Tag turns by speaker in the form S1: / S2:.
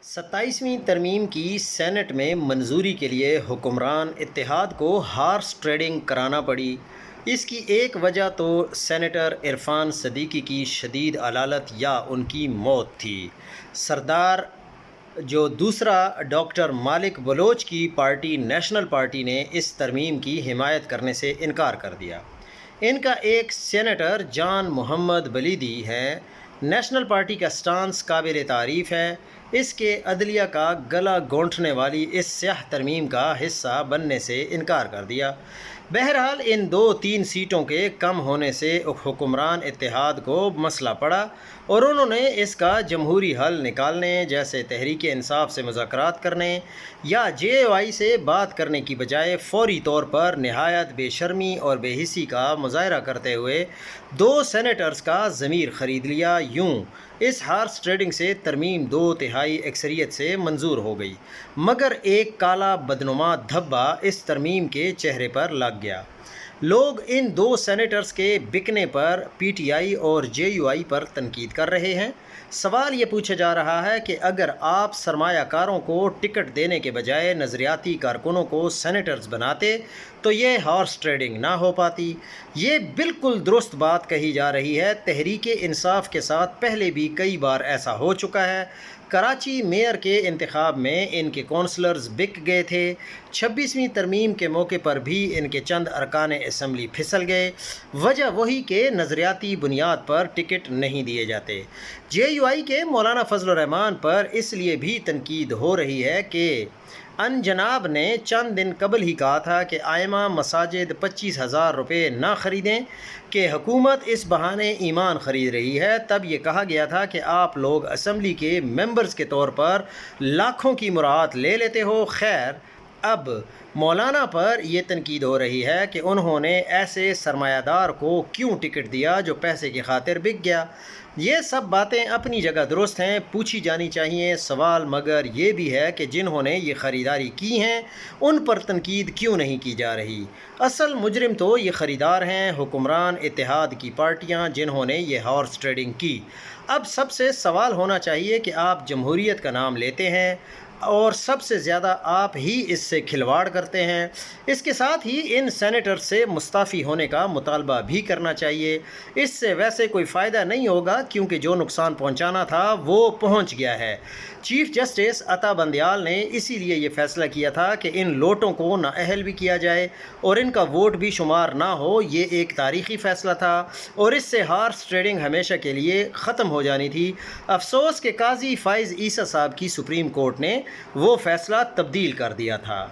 S1: 27ویں ترمیم کی سینٹ میں منظوری کے لیے حکمران اتحاد کو ہارس ٹریڈنگ کرانا پڑی۔ اس کی ایک وجہ تو سینیٹر عرفان صدیقی کی شدید علالت یا ان کی موت تھی۔ سردار جو دوسرا ڈاکٹر مالک بلوچ کی پارٹی نیشنل پارٹی نے اس ترمیم کی حمایت کرنے سے انکار کر دیا۔ ان کا ایک سینیٹر جان محمد بلیدی ہے۔ نیشنل پارٹی کا سٹانس قابل تعریف ہے۔ اس کے عدلیہ کا گلا گھونٹنے والی اس سیاہ ترمیم کا حصہ بننے سے انکار کر دیا۔ بہرحال ان 2-3 سیٹوں کے کم ہونے سے حکمران اتحاد کو مسئلہ پڑا اور انہوں نے اس کا جمہوری حل نکالنے جیسے تحریک انصاف سے مذاکرات کرنے یا JOI سے بات کرنے کی بجائے فوری طور پر نہایت بے شرمی اور بے حسی کا مظاہرہ کرتے ہوئے 2 سینیٹرز کا ضمیر خرید لیا۔ یوں اس ہارس ٹریڈنگ سے ترمیم 2/3 اکثریت سے منظور ہو گئی، مگر ایک کالا بدنما دھبا اس ترمیم کے چہرے پر لگ گیا۔ لوگ ان 2 سینیٹرز کے بکنے پر PTI اور JUI پر تنقید کر رہے ہیں۔ سوال یہ پوچھا جا رہا ہے کہ اگر آپ سرمایہ کاروں کو ٹکٹ دینے کے بجائے نظریاتی کارکنوں کو سینیٹرز بناتے تو یہ ہارس ٹریڈنگ نہ ہو پاتی۔ یہ بالکل درست بات کہی جا رہی ہے۔ تحریک انصاف کے ساتھ پہلے بھی کئی بار ایسا ہو چکا ہے۔ کراچی میئر کے انتخاب میں ان کے کونسلرز بک گئے تھے۔ 26ویں ترمیم کے موقع پر بھی ان کے چند ارکان اسمبلی پھسل گئے۔ وجہ وہی کہ نظریاتی بنیاد پر ٹکٹ نہیں دیے جاتے۔ JUI کے مولانا فضل الرحمان پر اس لیے بھی تنقید ہو رہی ہے کہ ان جناب نے چند دن قبل ہی کہا تھا کہ ائمہ مساجد 25,000 روپے نہ خریدیں کہ حکومت اس بہانے ایمان خرید رہی ہے۔ تب یہ کہا گیا تھا کہ آپ لوگ اسمبلی کے ممبرز کے طور پر لاکھوں کی مراعات لے لیتے ہو۔ خیر، اب مولانا پر یہ تنقید ہو رہی ہے کہ انہوں نے ایسے سرمایہ دار کو کیوں ٹکٹ دیا جو پیسے کی خاطر بک گیا۔ یہ سب باتیں اپنی جگہ درست ہیں، پوچھی جانی چاہیے۔ سوال مگر یہ بھی ہے کہ جنہوں نے یہ خریداری کی ہیں ان پر تنقید کیوں نہیں کی جا رہی؟ اصل مجرم تو یہ خریدار ہیں، حکمران اتحاد کی پارٹیاں جنہوں نے یہ ہارس ٹریڈنگ کی۔ اب سب سے سوال ہونا چاہیے کہ آپ جمہوریت کا نام لیتے ہیں اور سب سے زیادہ آپ ہی اس سے کھلواڑ کرتے ہیں۔ اس کے ساتھ ہی ان سینیٹر سے مستعفی ہونے کا مطالبہ بھی کرنا چاہیے۔ اس سے ویسے کوئی فائدہ نہیں ہوگا کیونکہ جو نقصان پہنچانا تھا وہ پہنچ گیا ہے۔ چیف جسٹس عطا بندیال نے اسی لیے یہ فیصلہ کیا تھا کہ ان لوٹوں کو نااہل بھی کیا جائے اور ان کا ووٹ بھی شمار نہ ہو۔ یہ ایک تاریخی فیصلہ تھا اور اس سے ہارس ٹریڈنگ ہمیشہ کے لیے ختم ہو جانی تھی۔ افسوس کہ قاضی فائز عیسی صاحب کی سپریم کورٹ نے وہ فیصلہ تبدیل کر دیا تھا۔